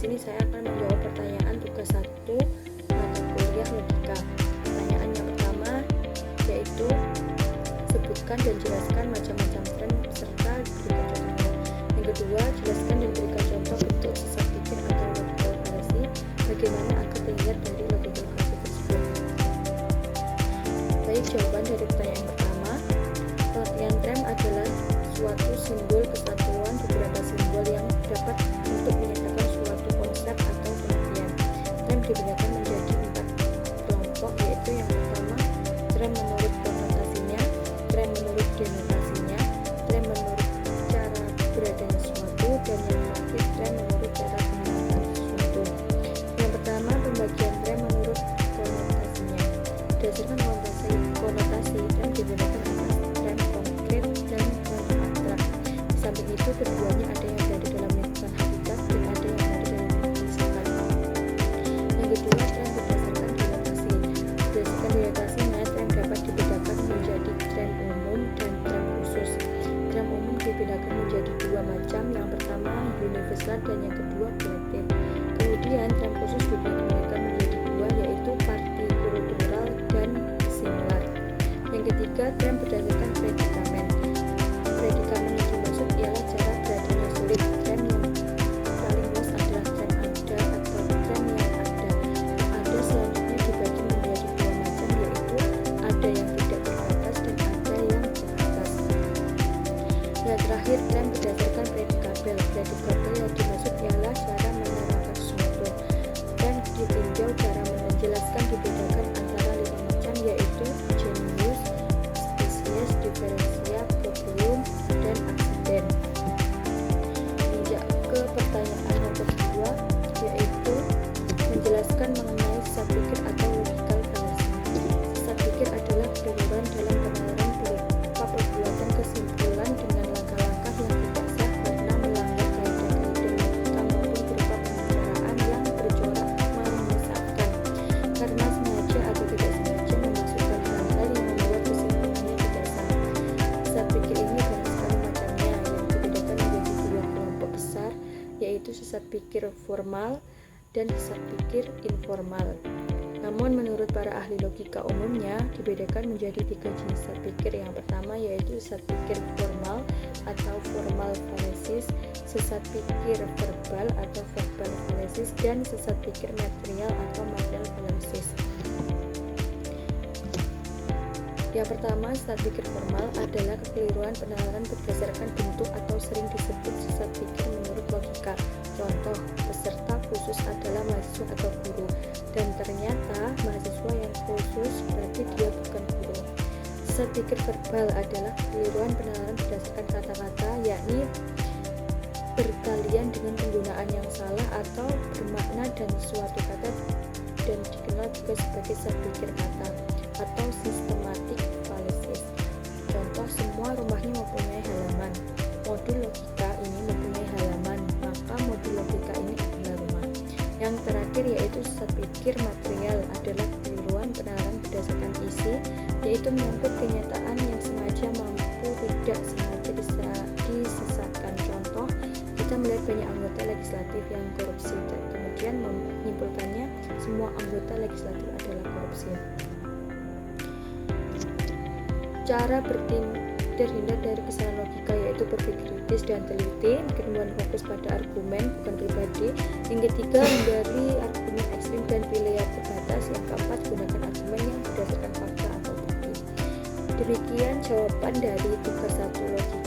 sini saya akan menjawab pertanyaan tugas 1 mata kuliah logika. Pertanyaan yang pertama yaitu sebutkan dan jelaskan macam-macam tren serta berikan contohnya. Yang kedua, jelaskan dan berikan contoh bentuk sesat pikir atau logical fallacy. Bagaimana agar terlihat dari logical fallacy tersebut. Baik, jawaban dari pertanyaan pertama. Pengertian tren adalah suatu simbol kesatuan beberapa simbol yang dapat untuk menyatakan suatu konsep atau pengertian. Tren dibedakan menjadi 4 kelompok, yaitu yang pertama tren menurut konotasinya, tren menurut denotasinya, tren menurut cara beradanya sesuatu, dan yang terakhir tren menurut cara penerapan sesuatu. Yang pertama, pembagian tren menurut konotasinya. Berdasarkan konotasi, tren dibedakan atas tren konkret dan tren abstrak. Di samping itu, keduanya ada yang berada dalam lingkungan hakikat dan ada yang berada dalam lingkungan filsafat. Yang kedua, tren berdasarkan denotasi. Berdasarkan denotasinya, tren dapat dibedakan menjadi tren umum dan tren khusus. Tren umum dibedakan menjadi 2 macam, yang pertama universal dan yang kedua kolektif. Kemudian tren khusus dibedakan menjadi 2, yaitu partikultural dan similar. Yang ketiga, tren berdasarkan predikamen. Predikamen yang dimaksud ialah cara beradanya sulit. Tren yang paling luas adalah tren ada atau tren yang ada. Ada selanjutnya dibagi menjadi 2 macam, yaitu ada yang tidak terbatas dan ada yang terbatas. Yang terakhir, tren berdasarkan predikabel. Predikabel yang dimaksud ialah cara menerangkan sesuatu. Tren ditinjau cara menjelaskan dibedakan antara 5 macam, yaitu genius, spesies, diferensia, problem, dan aksiden. Menginjak ke pertanyaan yang kedua, yaitu menjelaskan mengenai sesat pikir atau logical fallacy. Sesat pikir adalah keliruan dalam penalaran berupa perbuatan kesimpulan dengan langkah-langkah yang tidak sah karena melanggar kaidah-kaidah logika maupun berupa pembicaraan yang bercorak menyesatkan karena sengaja atau tidak sengaja memasukkan hal-hal yang membuat kesimpulannya tidak sah. Sesat pikir ini banyak sekali macamnya, yang dibedakan menjadi 2 kelompok besar, yaitu sesat pikir formal dan sesat pikir informal. Namun menurut para ahli logika umumnya dibedakan menjadi 3 jenis sesat pikir. Yang pertama yaitu sesat pikir formal atau formal fallacies, sesat pikir verbal atau verbal fallacies, dan sesat pikir material atau material fallacies. Yang pertama, sesat pikir formal adalah kekeliruan penalaran berdasarkan bentuk atau sering disebut sesat pikir menurut logika. Contoh, peserta khusus adalah mahasiswa atau guru, dan ternyata mahasiswa yang khusus berarti dia bukan guru. Sesat pikir verbal adalah kekeliruan penalaran berdasarkan kata-kata, yakni berkalian dengan penggunaan yang salah atau bermakna dan suatu kata, dan dikenal juga sebagai sesat pikir kata atau systematic fallacies. Contoh, semua rumahnya mempunyai halaman. Modul logika ini mempunyai halaman, maka modul logika ini adalah rumah. Yang terakhir yaitu sesat pikir material adalah kekeliruan penalaran berdasarkan isi, yaitu menyangkut kenyataan yang sengaja mampu tidak sengaja disesatkan. Contoh, kita melihat banyak anggota legislatif yang korupsi, dan kemudian menyimpulkannya semua anggota legislatif adalah korupsi. Cara terhindar dari kesalahan logika yaitu berpikir kritis dan teliti. Kedua, fokus pada argumen bukan pribadi. Yang ketiga, hindari argumen ekstrim dan pilihan terbatas. Yang keempat, gunakan argumen yang berdasarkan fakta atau bukti. Demikian jawaban dari tugas 1 logika.